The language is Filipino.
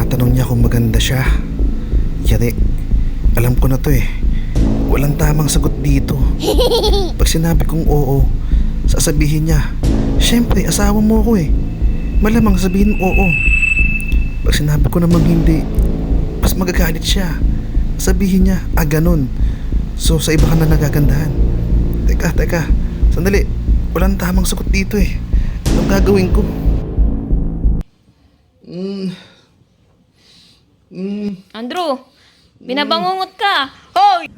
tinatanong niya kung maganda siya. Yari, alam ko na to eh. Walang tamang sagot dito. Pag sinabi kong oo, sasabihin niya, syempre asawa mo ko eh. Malamang sabihin oo. Pag sinabi ko namang hindi, mas magagalit siya. Sabihin niya, ganun. So sa iba ka na nagagandahan. Teka, sandali. Walang tamang sagot dito eh. Anong gagawin ko? Andrew, binabangungot ka. Hoy!